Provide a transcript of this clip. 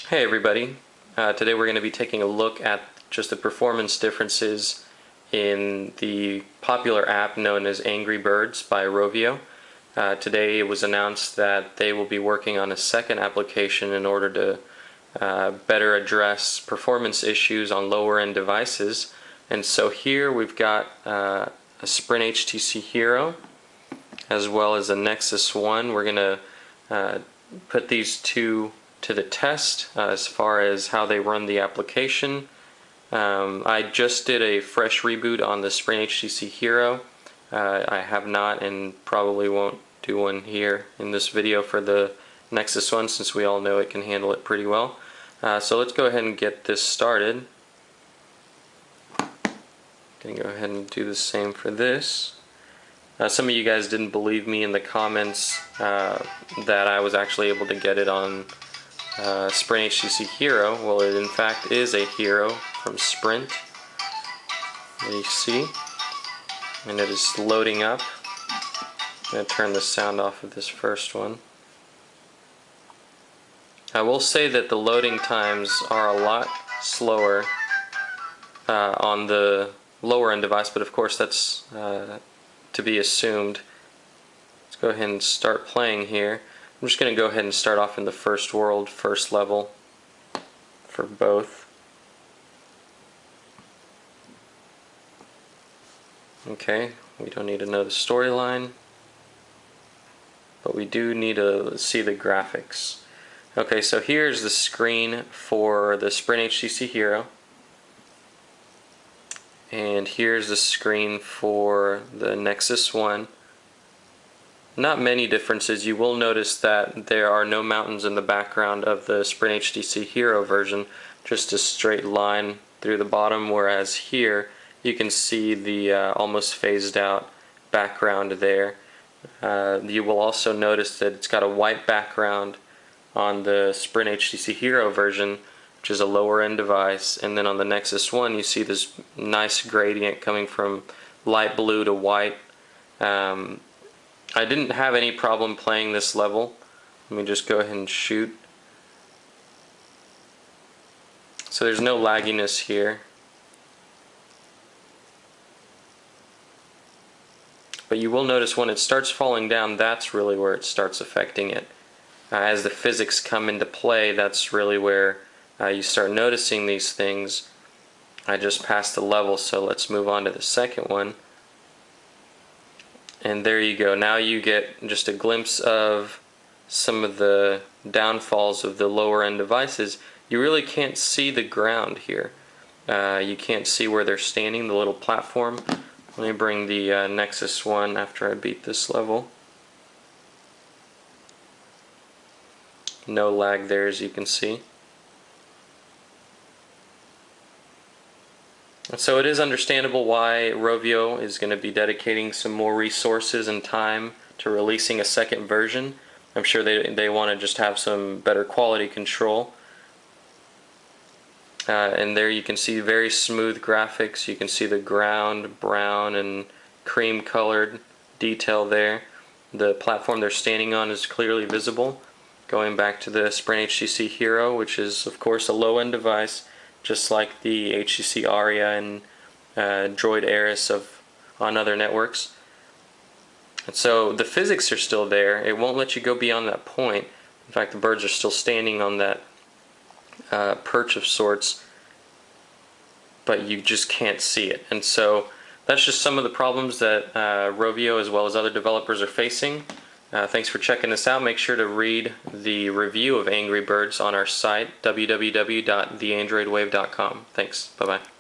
Hey everybody, today we're going to be taking a look at just the performance differences in the popular app known as Angry Birds by Rovio. Today it was announced that they will be working on a second application in order to better address performance issues on lower end devices. And so here we've got a Sprint HTC Hero as well as a Nexus One. We're going to put these two to the test as far as how they run the application. I just did a fresh reboot on the Sprint HTC Hero. I have not and probably won't do one here in this video for the Nexus One, since we all know it can handle it pretty well. So let's go ahead and get this started. Gonna go ahead and do the same for this. Some of you guys didn't believe me in the comments that I was actually able to get it on Sprint HTC Hero. Well, it in fact is a Hero from Sprint. There you see, and it is loading up. I'm going to turn the sound off of this first one. I will say that the loading times are a lot slower on the lower end device, but of course that's to be assumed. Let's go ahead and start playing here. I'm just going to go ahead and start off in the first world, first level for both. Okay, we don't need to know the storyline, but we do need to see the graphics. Okay, so here's the screen for the Sprint HTC Hero, and here's the screen for the Nexus One. Not many differences. You will notice that there are no mountains in the background of the Sprint HTC Hero version, just a straight line through the bottom, whereas here you can see the almost phased out background there. You will also notice that it's got a white background on the Sprint HTC Hero version, which is a lower end device, and then on the Nexus One you see this nice gradient coming from light blue to white. I didn't have any problem playing this level. Let me just go ahead and shoot. So there's no lagginess here. But you will notice when it starts falling down, that's really where it starts affecting it. As the physics come into play, that's really where you start noticing these things. I just passed the level, so let's move on to the second one. And there you go. Now you get just a glimpse of some of the downfalls of the lower end devices. You really can't see the ground here. You can't see where they're standing, the little platform. Let me bring the Nexus One after I beat this level. No lag there, as you can see. So it is understandable why Rovio is going to be dedicating some more resources and time to releasing a second version. I'm sure they want to just have some better quality control. And there you can see very smooth graphics. You can see the ground brown and cream colored detail there. The platform they're standing on is clearly visible. Going back to the Sprint HTC Hero, which is of course a low-end device, just like the HTC Aria and Droid Ares on other networks. And so the physics are still there. It won't let you go beyond that point. In fact, the birds are still standing on that perch of sorts, but you just can't see it. And so that's just some of the problems that Rovio as well as other developers are facing. Thanks for checking this out. Make sure to read the review of Angry Birds on our site, www.theandroidwave.com. Thanks. Bye-bye.